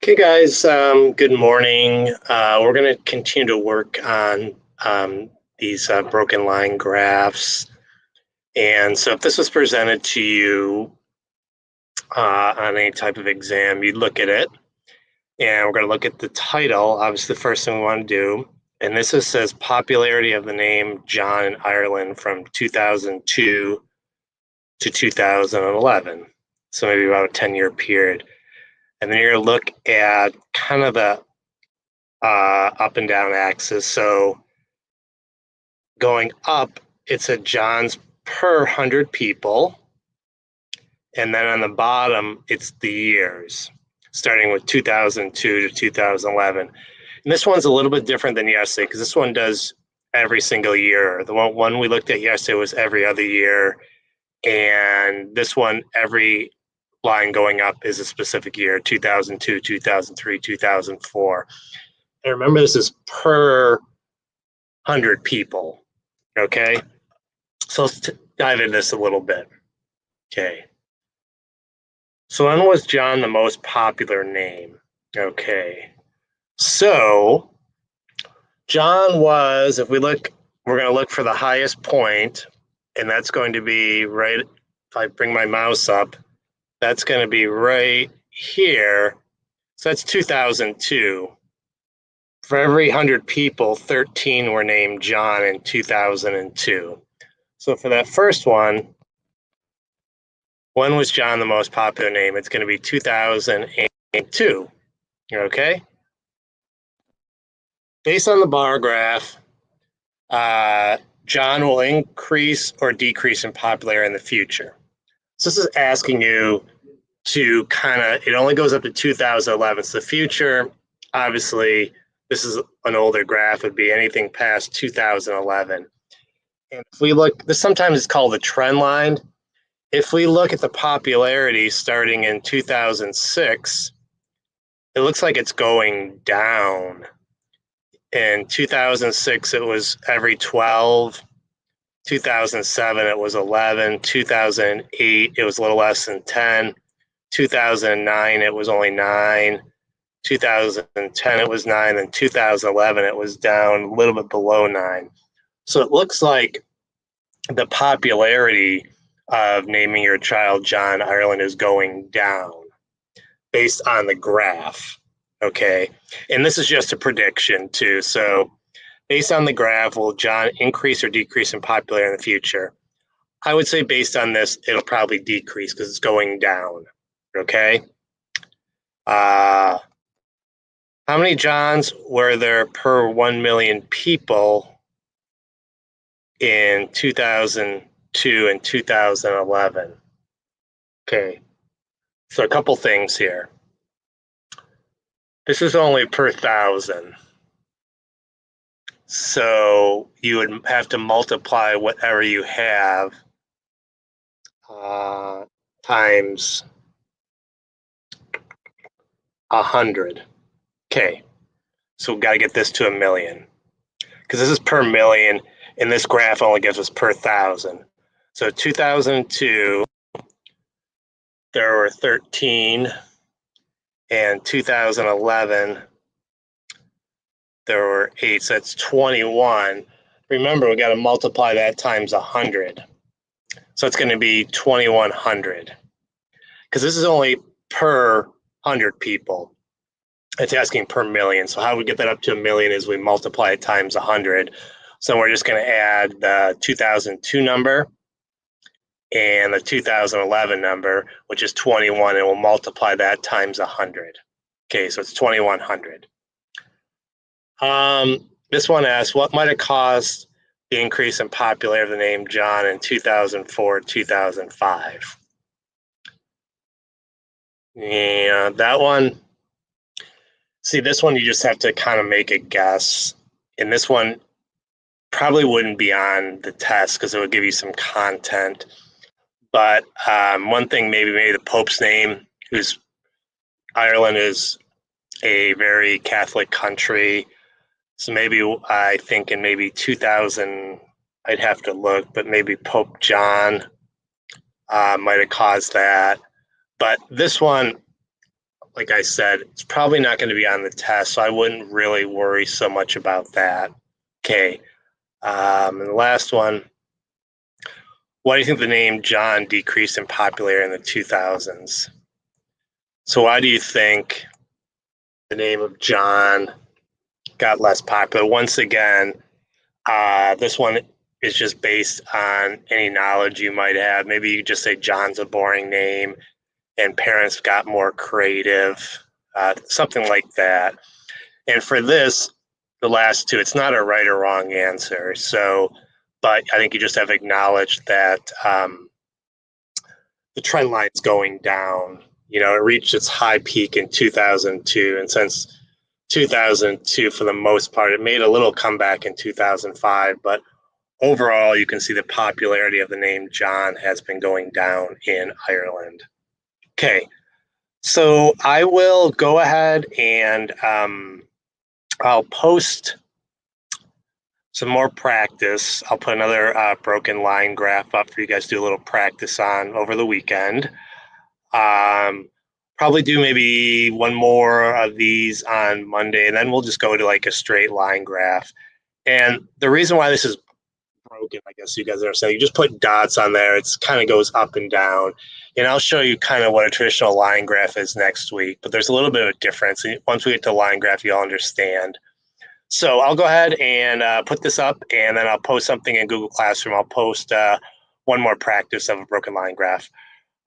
Okay, guys, good morning. We're going to continue to work on these broken line graphs. And so if this was presented to you on any type of exam, you'd look at it. And we're going to look at the title, obviously the first thing we want to do. And this says popularity of the name John in Ireland from 2002 to 2011. So maybe about a 10-year period. And then you're going to look at kind of the up and down axis. So going up, it's a John's per 100 people. And then on the bottom, it's the years, starting with 2002 to 2011. And this one's a little bit different than yesterday because this one does every single year. The one we looked at yesterday was every other year. And this one, every line going up is a specific year, 2002, 2003, 2004. And remember, this is per 100 people, okay? So let's dive into this a little bit, okay? So when was John the most popular name? Okay, so John was, if we look, we're going to look for the highest point, and that's going to be right, if I bring my mouse up, that's going to be right here. So that's 2002. For every 100 people, 13 were named John in 2002. So for that first one, when was John the most popular name? It's going to be 2002. Okay? Based on the bar graph, John will increase or decrease in popularity in the future. So this is asking you to kind of, it only goes up to 2011. So the future, obviously, this is an older graph, would be anything past 2011. And if we look, this sometimes is called the trend line. If we look at the popularity starting in 2006, it looks like it's going down. In 2006, it was every 12. 2007, it was 11. 2008, it was a little less than 10. 2009, it was only 9. 2010, it was 9. And 2011, it was down a little bit below 9. So it looks like the popularity of naming your child John Ireland is going down based on the graph, okay? And this is just a prediction too. So based on the graph, will John increase or decrease in popularity in the future? I would say based on this, it'll probably decrease because it's going down, okay? How many Johns were there per 1 million people in 2002 and 2011? Okay, so a couple things here. This is only per 1,000. So you would have to multiply whatever you have times 100. Okay, so we've got to get this to 1 million because this is per million, and this graph only gives us per 1,000. So 2002, there were 13, and 2011, there were 8, so that's 21. Remember, we got to multiply that times 100. So it's going to be 2,100 because this is only per 100 people. It's asking per million. So how we get that up to 1 million is we multiply it times 100. So we're just going to add the 2002 number and the 2011 number, which is 21, and we'll multiply that times 100. Okay, so it's 2,100. This one asks, what might have caused the increase in popularity of the name John in 2004, 2005? Yeah, that one, see, this one you just have to kind of make a guess. And this one probably wouldn't be on the test because it would give you some content. But one thing, maybe the Pope's name, who's Ireland is a very Catholic country. So maybe I think in maybe 2000, I'd have to look, but maybe Pope John might have caused that. But this one, like I said, it's probably not going to be on the test, so I wouldn't really worry so much about that. Okay. And the last one, why do you think the name John decreased in popularity in the 2000s? So why do you think the name of John got less popular? Once again, this one is just based on any knowledge you might have. Maybe you just say John's a boring name and parents got more creative, something like that. And for this, the last two, it's not a right or wrong answer. So, but I think you just have acknowledged that the trend line is going down. It reached its high peak in 2002. And since 2002, for the most part, it made a little comeback in 2005. But overall, you can see the popularity of the name John has been going down in Ireland. Okay, so I will go ahead and I'll post some more practice. I'll put another broken line graph up for you guys to do a little practice on over the weekend. Probably do maybe one more of these on Monday, and then we'll just go to like a straight line graph. And the reason why this is broken, I guess you guys are saying, you just put dots on there. It's kind of goes up and down. And I'll show you kind of what a traditional line graph is next week, but there's a little bit of a difference. And once we get to line graph, you'll understand. So I'll go ahead and put this up, and then I'll post something in Google Classroom. I'll post one more practice of a broken line graph.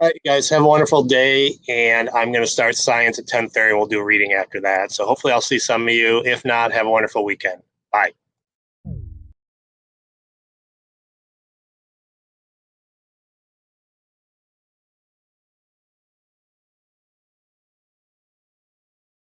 All right, you guys, have a wonderful day, and I'm going to start science at 10:30, and we'll do reading after that. So hopefully I'll see some of you. If not, have a wonderful weekend. Bye.